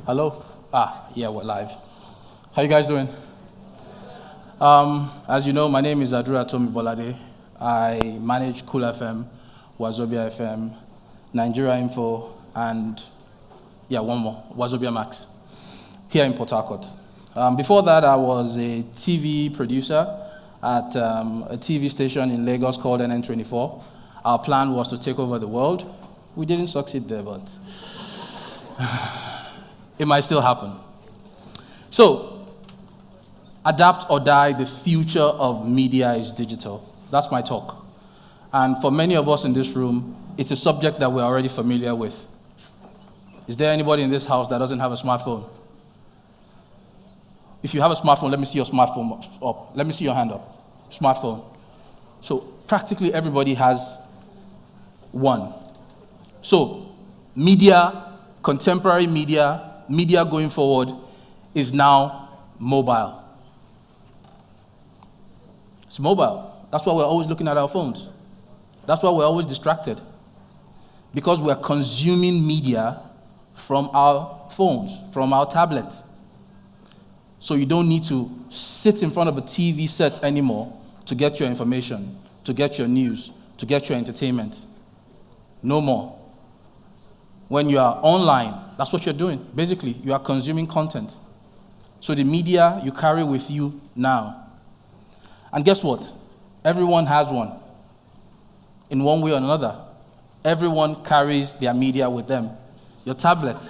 Hello? Yeah, we're live. How you guys doing? As you know, my name is Aduratomi Bolade. I manage Cool FM, Wazobia FM, Nigeria Info, and one more, Wazobia Max, here in Port Harcourt. Before that, I was a TV producer at a TV station in Lagos called NN24. Our plan was to take over the world. We didn't succeed there, but it might still happen. So, adapt or die, the future of media is digital. That's my talk. And for many of us in this room, it's a subject that we're already familiar with. Is there anybody in this house that doesn't have a smartphone? If you have a smartphone, let me see your smartphone up. Let me see your hand up. Smartphone. So, practically everybody has one. So, media, contemporary media going forward is now mobile. It's mobile. That's why we're always looking at our phones. That's why we're always distracted. Because we're consuming media from our phones, from our tablets. So you don't need to sit in front of a TV set anymore to get your information, to get your news, to get your entertainment. No more. When you are online, that's what you're doing. Basically, you are consuming content. So the media you carry with you now. And guess what? Everyone has one. In one way or another. Everyone carries their media with them. Your tablet.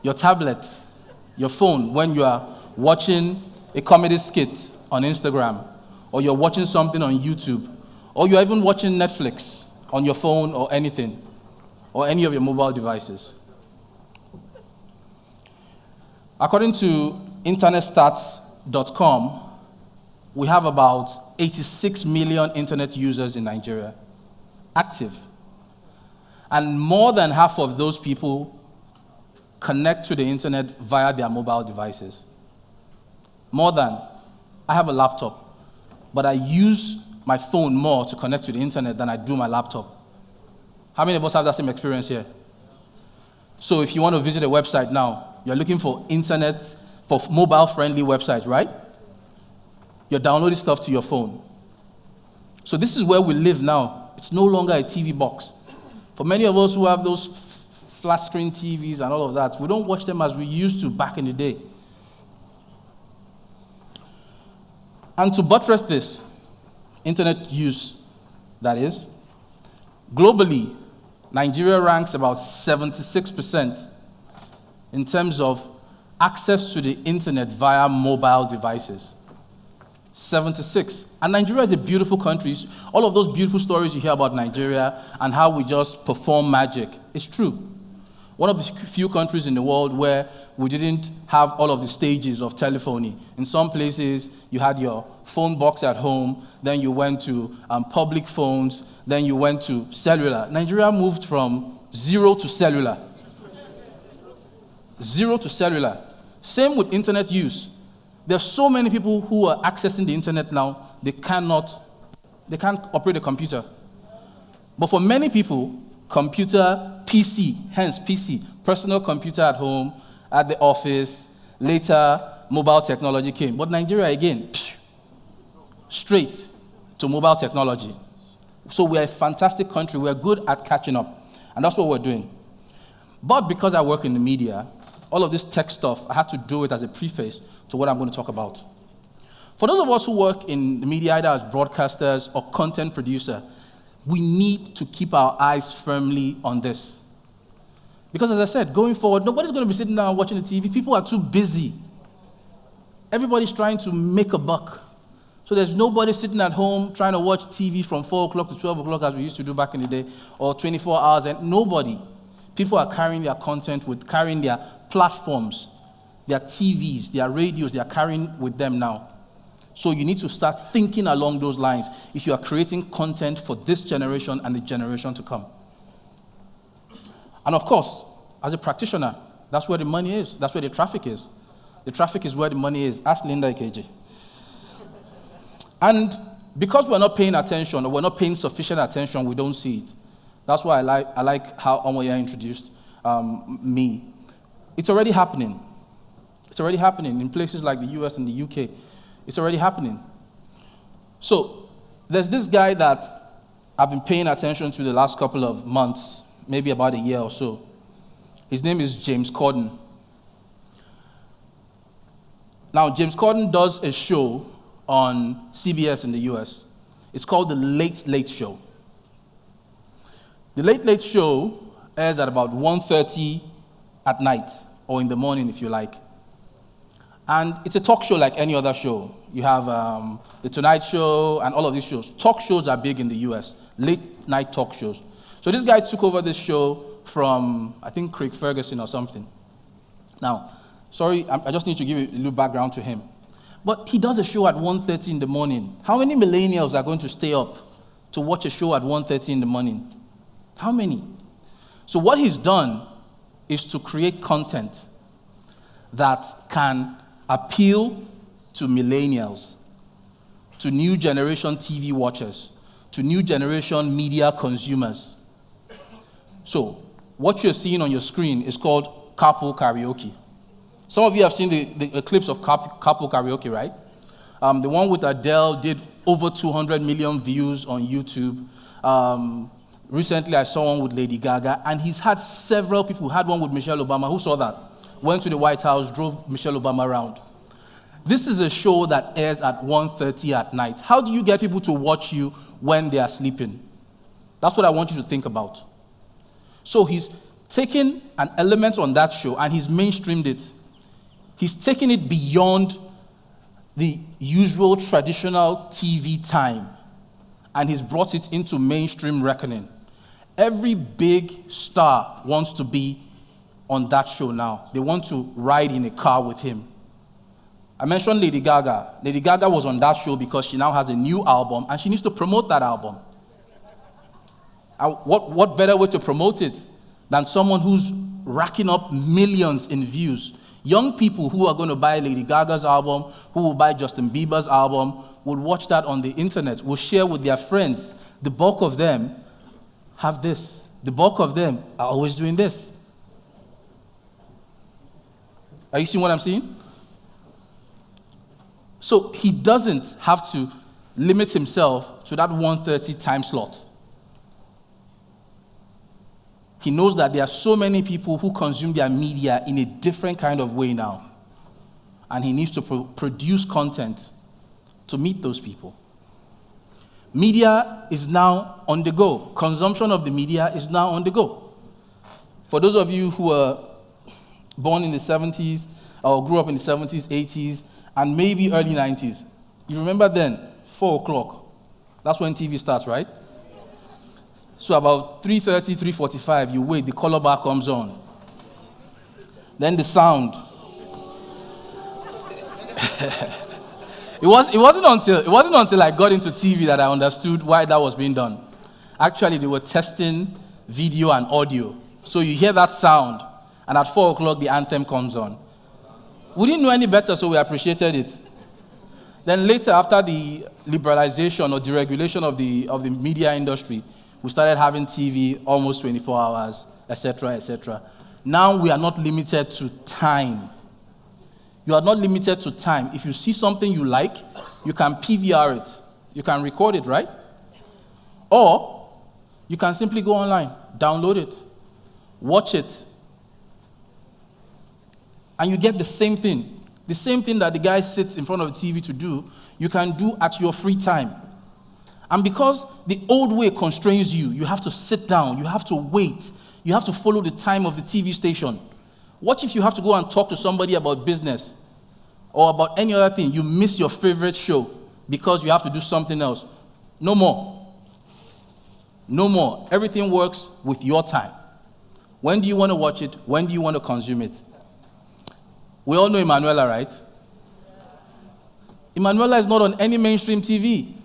Your phone, when you are watching a comedy skit on Instagram, or you're watching something on YouTube, or you're even watching Netflix on your phone or anything, or any of your mobile devices. According to internetstats.com, we have about 86 million internet users in Nigeria, active. And more than half of those people connect to the internet via their mobile devices. I have a laptop, but I use my phone more to connect to the internet than I do my laptop. How many of us have that same experience here? So if you want to visit a website now, you're looking for mobile-friendly websites, right? You're downloading stuff to your phone. So this is where we live now. It's no longer a TV box. For many of us who have those flat-screen TVs and all of that, we don't watch them as we used to back in the day. And to buttress this, internet use, that is, globally, Nigeria ranks about 76% in terms of access to the internet via mobile devices. 76. And Nigeria is a beautiful country. All of those beautiful stories you hear about Nigeria and how we just perform magic, it's true. One of the few countries in the world where we didn't have all of the stages of telephony. In some places, you had your phone box at home, then you went to public phones, then you went to cellular. Nigeria moved from zero to cellular. Zero to cellular. Same with internet use. There's so many people who are accessing the internet now, they can't operate a computer. But for many people, computer, PC, hence PC, personal computer at home, at the office, later mobile technology came. But Nigeria, again, straight to mobile technology. So we're a fantastic country. We're good at catching up. And that's what we're doing. But because I work in the media, all of this tech stuff, I had to do it as a preface to what I'm going to talk about. For those of us who work in the media, either as broadcasters or content producer, we need to keep our eyes firmly on this. Because as I said, going forward, nobody's going to be sitting down watching the TV. People are too busy. Everybody's trying to make a buck. So there's nobody sitting at home trying to watch TV from 4 o'clock to 12 o'clock as we used to do back in the day, or 24 hours, and nobody. People are carrying their content carrying their platforms, their TVs, their radios, they are carrying with them now. So you need to start thinking along those lines if you are creating content for this generation and the generation to come. And of course, as a practitioner, that's where the money is. That's where the traffic is. The traffic is where the money is. Ask Linda Ikeji. And because we're not paying attention, or we're not paying sufficient attention, we don't see it. That's why I like how Omoya introduced. me. It's already happening. It's already happening in places like the US and the UK. It's already happening. So there's this guy that I've been paying attention to the last couple of months, maybe about a year or so. His name is James Corden. Now, James Corden does a show on CBS in the US. It's called The Late Late Show. The Late Late Show airs at about 1:30 at night, or in the morning if you like. And it's a talk show like any other show. You have The Tonight Show and all of these shows. Talk shows are big in the US, late night talk shows. So this guy took over this show from, I think, Craig Ferguson or something. Now, sorry, I just need to give you a little background to him. But he does a show at 1:30 in the morning. How many millennials are going to stay up to watch a show at 1:30 in the morning? How many? So what he's done is to create content that can appeal to millennials, to new generation TV watchers, to new generation media consumers. So what you're seeing on your screen is called Carpool Karaoke. Some of you have seen the clips of Carpool Karaoke, right? The one with Adele did over 200 million views on YouTube. Recently, I saw one with Lady Gaga, and he's had several people. Had one with Michelle Obama. Who saw that? Went to the White House, drove Michelle Obama around. This is a show that airs at 1:30 at night. How do you get people to watch you when they are sleeping? That's what I want you to think about. So he's taken an element on that show, and he's mainstreamed it. He's taken it beyond the usual traditional TV time, and he's brought it into mainstream reckoning. Every big star wants to be on that show now. They want to ride in a car with him. I mentioned Lady Gaga. Lady Gaga was on that show because she now has a new album, and she needs to promote that album. And what better way to promote it than someone who's racking up millions in views? Young people who are going to buy Lady Gaga's album, who will buy Justin Bieber's album, will watch that on the internet, will share with their friends. The bulk of them have this. The bulk of them are always doing this. Are you seeing what I'm saying? So he doesn't have to limit himself to that 1:30 time slot. He knows that there are so many people who consume their media in a different kind of way now. And he needs to produce content to meet those people. Media is now on the go. Consumption of the media is now on the go. For those of you who were born in the 70s or grew up in the 70s, 80s, and maybe early 90s, you remember then, 4 o'clock. That's when TV starts, right? So about 3:30, 3:45, you wait, the color bar comes on. Then the sound. It wasn't until I got into TV that I understood why that was being done. Actually, they were testing video and audio. So you hear that sound, and at 4 o'clock, the anthem comes on. We didn't know any better, so we appreciated it. Then later, after the liberalization or deregulation of the media industry, we started having TV almost 24 hours, etc., etc. Now we are not limited to time. You are not limited to time. If you see something you like, you can PVR it. You can record it, right? Or you can simply go online, download it, watch it, and you get the same thing. The same thing that the guy sits in front of the TV to do, you can do at your free time. And because the old way constrains you, you have to sit down, you have to wait, you have to follow the time of the TV station. What if you have to go and talk to somebody about business or about any other thing? You miss your favorite show because you have to do something else. No more. No more. Everything works with your time. When do you want to watch it? When do you want to consume it? We all know Emanuela, right? Emanuela is not on any mainstream TV.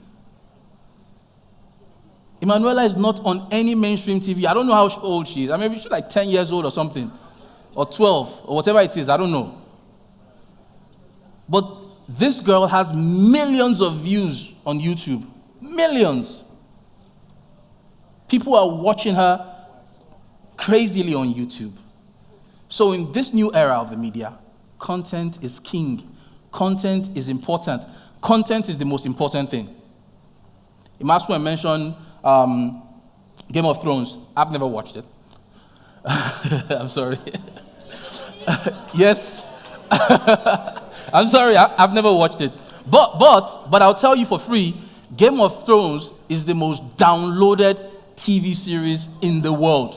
Emanuela is not on any mainstream TV. I don't know how old she is. I mean, maybe she's like 10 years old or something. Or 12, or whatever it is. I don't know. But this girl has millions of views on YouTube. Millions. People are watching her crazily on YouTube. So in this new era of the media, content is king. Content is important. Content is the most important thing. Imasua mentioned Game of Thrones. I've never watched it. I'm sorry. Yes. I'm sorry, I've never watched it. But I'll tell you for free, Game of Thrones is the most downloaded TV series in the world.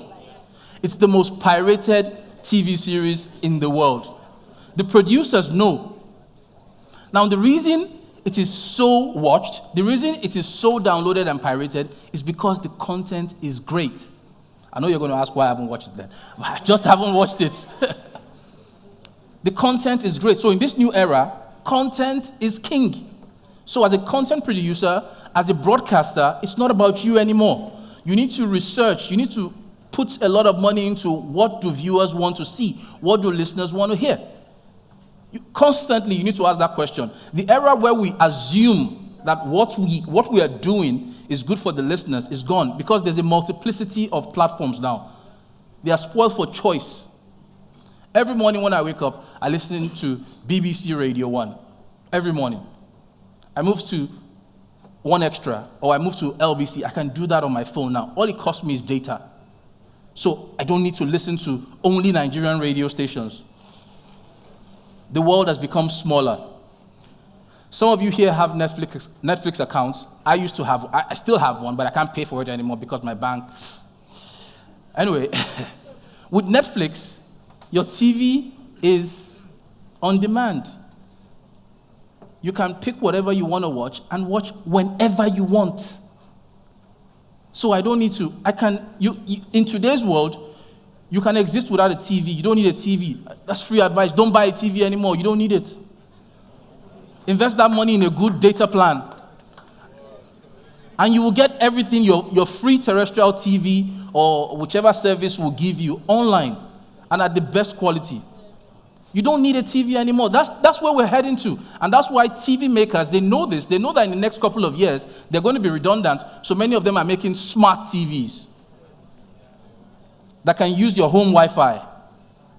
It's the most pirated TV series in the world. The producers know. Now, the reason it is so watched, the reason it is so downloaded and pirated is because the content is great. I know you're going to ask why I haven't watched it then. I just haven't watched it. The content is great. So in this new era, content is king. So as a content producer, as a broadcaster, it's not about you anymore. You need to research. You need to put a lot of money into what do viewers want to see? What do listeners want to hear? Constantly, you need to ask that question. The era where we assume that what we are doing is good for the listeners is gone because there's a multiplicity of platforms now. They are spoiled for choice. Every morning when I wake up, I listen to BBC Radio 1. Every morning. I move to One Extra or I move to LBC. I can do that on my phone now. All it costs me is data. So I don't need to listen to only Nigerian radio stations. The world has become smaller. Some of you here have Netflix accounts. I still have one, but I can't pay for it anymore because my bank. Anyway, with Netflix, your TV is on demand. You can pick whatever you want to watch and watch whenever you want. So I don't need to. In today's world, you can exist without a TV. You don't need a TV. That's free advice. Don't buy a TV anymore. You don't need it. Invest that money in a good data plan. And you will get everything your free terrestrial TV or whichever service will give you online and at the best quality. You don't need a TV anymore. That's where we're heading to. And that's why TV makers, they know this. They know that in the next couple of years, they're going to be redundant. So many of them are making smart TVs that can use your home Wi-Fi,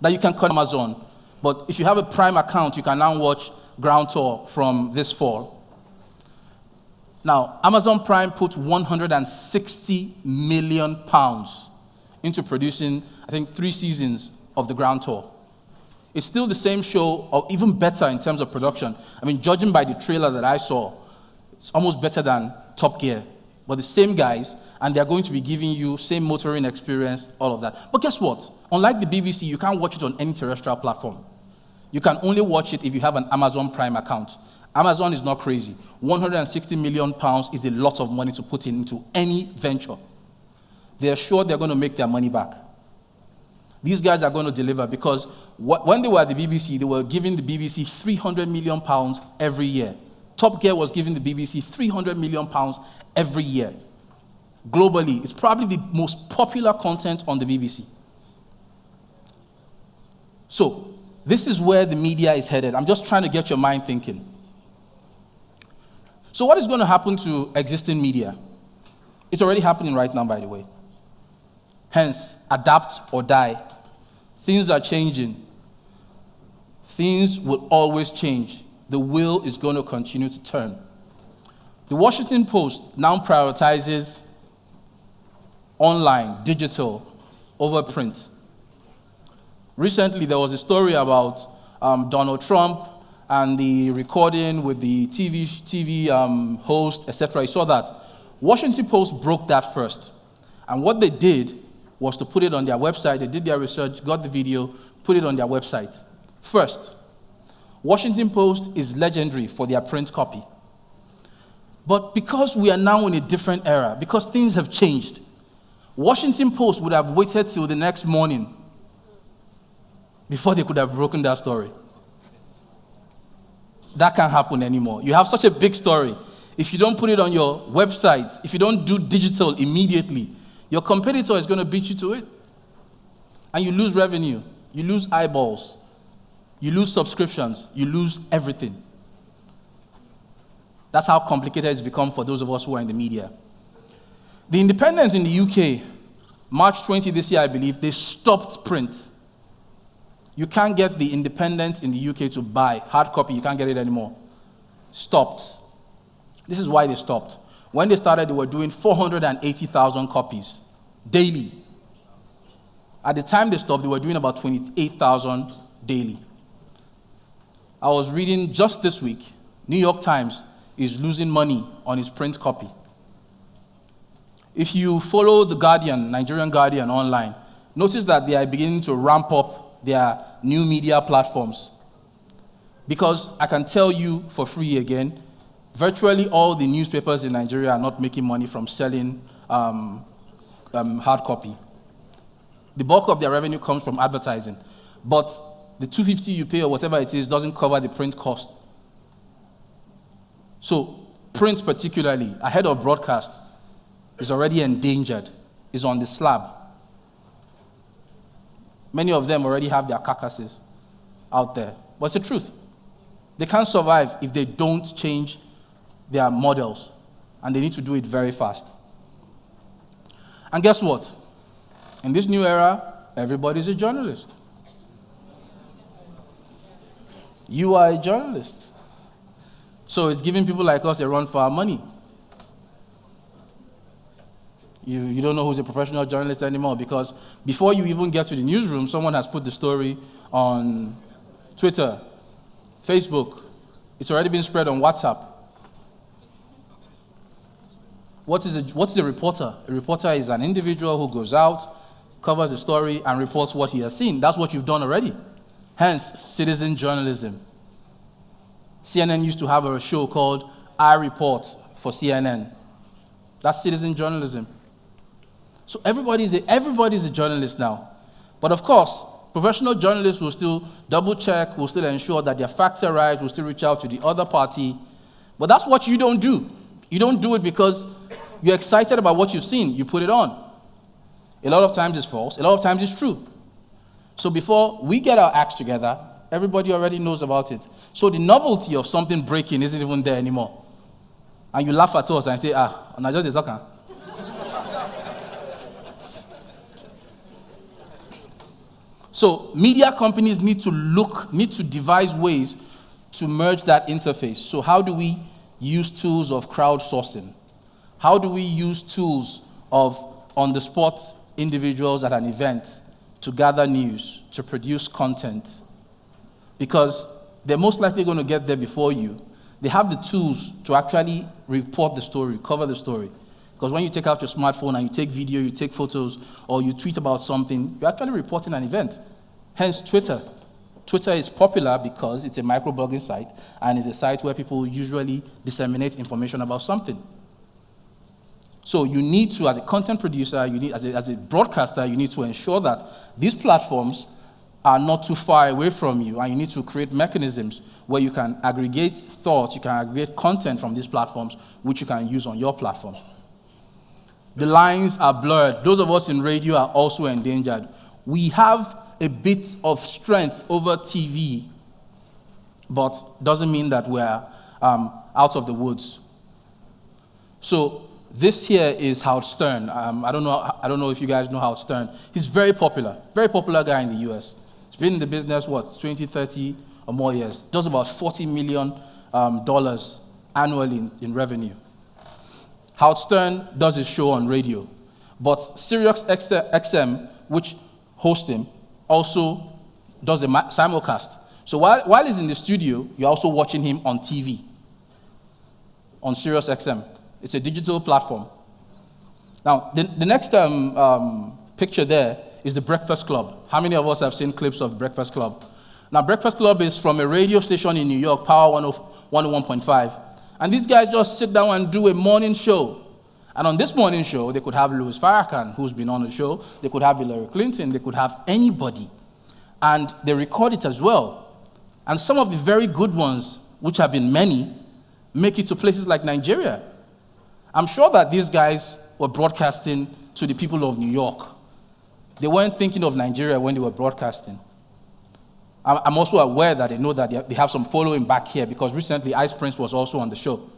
that you can call Amazon. But if you have a Prime account, you can now watch Ground Tour from this fall. Now, Amazon Prime put 160 million pounds into producing, I think, 3 seasons of the Ground Tour. It's still the same show, or even better in terms of production. I mean, judging by the trailer that I saw, it's almost better than Top Gear. But the same guys, and they're going to be giving you same motoring experience, all of that. But guess what? Unlike the BBC, you can't watch it on any terrestrial platform. You can only watch it if you have an Amazon Prime account. Amazon is not crazy. 160 million pounds is a lot of money to put into any venture. They're sure they're going to make their money back. These guys are going to deliver because when they were at the BBC, they were giving the BBC 300 million pounds every year. Top Gear was giving the BBC 300 million pounds every year. Globally, it's probably the most popular content on the BBC. So, this is where the media is headed. I'm just trying to get your mind thinking. So what is going to happen to existing media? It's already happening right now, by the way. Hence, adapt or die. Things are changing. Things will always change. The wheel is going to continue to turn. The Washington Post now prioritizes online, digital, over print. Recently, there was a story about Donald Trump and the recording with the TV host, etc. You saw that. Washington Post broke that first. And what they did was to put it on their website. They did their research, got the video, put it on their website. First, Washington Post is legendary for their print copy. But because we are now in a different era, because things have changed, Washington Post would have waited till the next morning before they could have broken that story. That can't happen anymore. You have such a big story. If you don't put it on your website, if you don't do digital immediately, your competitor is going to beat you to it. And you lose revenue. You lose eyeballs. You lose subscriptions. You lose everything. That's how complicated it's become for those of us who are in the media. The Independent in the UK, March 20 this year, I believe, they stopped print. You can't get the Independent in the UK to buy hard copy. You can't get it anymore. Stopped. This is why they stopped. When they started, they were doing 480,000 copies daily. At the time they stopped, they were doing about 28,000 daily. I was reading just this week, New York Times is losing money on its print copy. If you follow the Guardian, Nigerian Guardian online, notice that they are beginning to ramp up their new media platforms. Because I can tell you for free again, virtually all the newspapers in Nigeria are not making money from selling hard copy. The bulk of their revenue comes from advertising. But the $250 you pay or whatever it is doesn't cover the print cost. So print particularly, ahead of broadcast, is already endangered, is on the slab. Many of them already have their carcasses out there. But it's the truth. They can't survive if they don't change their models. And they need to do it very fast. And guess what? In this new era, everybody's a journalist. You are a journalist. So it's giving people like us a run for our money. You don't know who's a professional journalist anymore because before you even get to the newsroom, someone has put the story on Twitter, Facebook. It's already been spread on WhatsApp. What's a reporter? A reporter is an individual who goes out, covers the story, and reports what he has seen. That's what you've done already. Hence, citizen journalism. CNN used to have a show called I Report for CNN. That's citizen journalism. So everybody's a journalist now. But of course, professional journalists will still double check, will still ensure that their facts are right, will still reach out to the other party. But that's what you don't do. You don't do it because you're excited about what you've seen. You put it on. A lot of times it's false. A lot of times it's true. So before we get our acts together, everybody already knows about it. So the novelty of something breaking isn't even there anymore. And you laugh at us and say, I'm not just a talker. So media companies need to devise ways to merge that interface. So how do we use tools of crowdsourcing? How do we use tools of on-the-spot individuals at an event to gather news, to produce content? Because they're most likely going to get there before you. They have the tools to actually report the story, cover the story. Because when you take out your smartphone and you take video, you take photos, or you tweet about something, you're actually reporting an event. Hence, Twitter. Twitter is popular because it's a microblogging site, and it's a site where people usually disseminate information about something. So you need to, as a content producer, you need, as a broadcaster, you need to ensure that these platforms are not too far away from you, and you need to create mechanisms where you can aggregate thoughts, you can aggregate content from these platforms, which you can use on your platform. The lines are blurred. Those of us in radio are also endangered. We have a bit of strength over TV, but doesn't mean that we're out of the woods. So this here is Howard Stern. I don't know if you guys know Howard Stern. He's very popular guy in the US. He's been in the business, 20, 30 or more years. Does about $40 million annually in revenue. Howard Stern does his show on radio, but Sirius XM, which hosts him, also does a simulcast. So while he's in the studio, you're also watching him on TV, on Sirius XM. It's a digital platform. Now, the next picture there is the Breakfast Club. How many of us have seen clips of Breakfast Club? Now, Breakfast Club is from a radio station in New York, Power 101.5. And these guys just sit down and do a morning show. And on this morning show, they could have Louis Farrakhan, who's been on the show. They could have Hillary Clinton. They could have anybody. And they record it as well. And some of the very good ones, which have been many, make it to places like Nigeria. I'm sure that these guys were broadcasting to the people of New York. They weren't thinking of Nigeria when they were broadcasting. I'm also aware that they know that they have some following back here because recently Ice Prince was also on the show.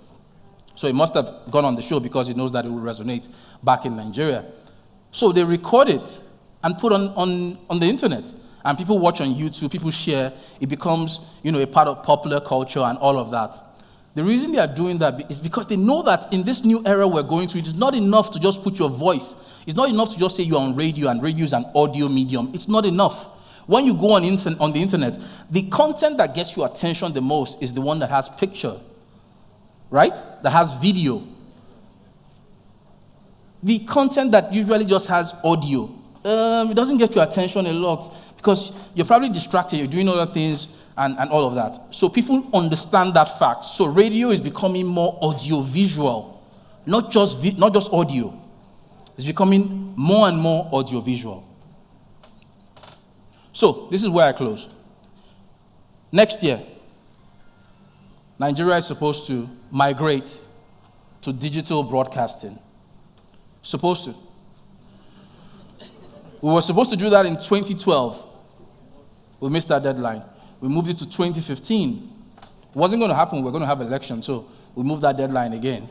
So he must have gone on the show because he knows that it will resonate back in Nigeria. So they record it and put on the internet. and people watch on YouTube, people share, it becomes, a part of popular culture and all of that. The reason they are doing that is because they know that in this new era we're going through, it is not enough to just put your voice. It's not enough to just say you're on radio, and radio is an audio medium. It's not enough. When you go on the internet, the content that gets your attention the most is the one that has picture, right? That has video. The content that usually just has audio, it doesn't get your attention a lot because you're probably distracted, you're doing other things and all of that. So people understand that fact. So radio is becoming more audio-visual, not just audio. It's becoming more and more audio-visual. So this is where I close. Next year, Nigeria is supposed to migrate to digital broadcasting. Supposed to. We were supposed to do that in 2012. We missed that deadline. We moved it to 2015. It wasn't going to happen. We were going to have an election, so we moved that deadline again.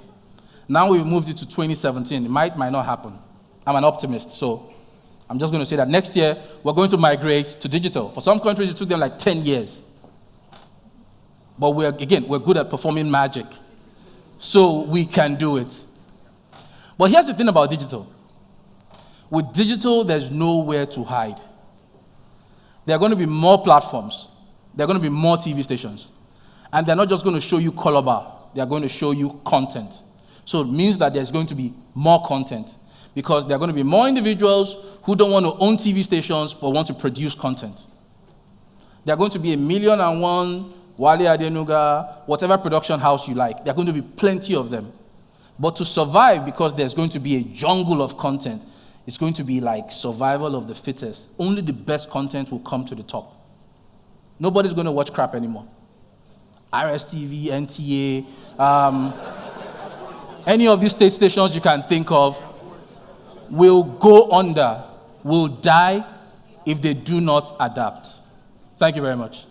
Now we've moved it to 2017. It might not happen. I'm an optimist, so I'm just going to say that next year we're going to migrate to digital. For some countries, it took them like 10 years. But we're good at performing magic, so we can do it. But here's the thing about digital. With digital, there's nowhere to hide. There are going to be more platforms. There are going to be more TV stations. And they're not just going to show you color bar. They are going to show you content. So it means that there's going to be more content because there are going to be more individuals who don't want to own TV stations but want to produce content. There are going to be 1,000,001, Wale Adenuga, whatever production house you like. There are going to be plenty of them. But to survive, because there's going to be a jungle of content, it's going to be like survival of the fittest. Only the best content will come to the top. Nobody's going to watch crap anymore. RSTV, NTA, any of these state stations you can think of will go under, will die if they do not adapt. Thank you very much.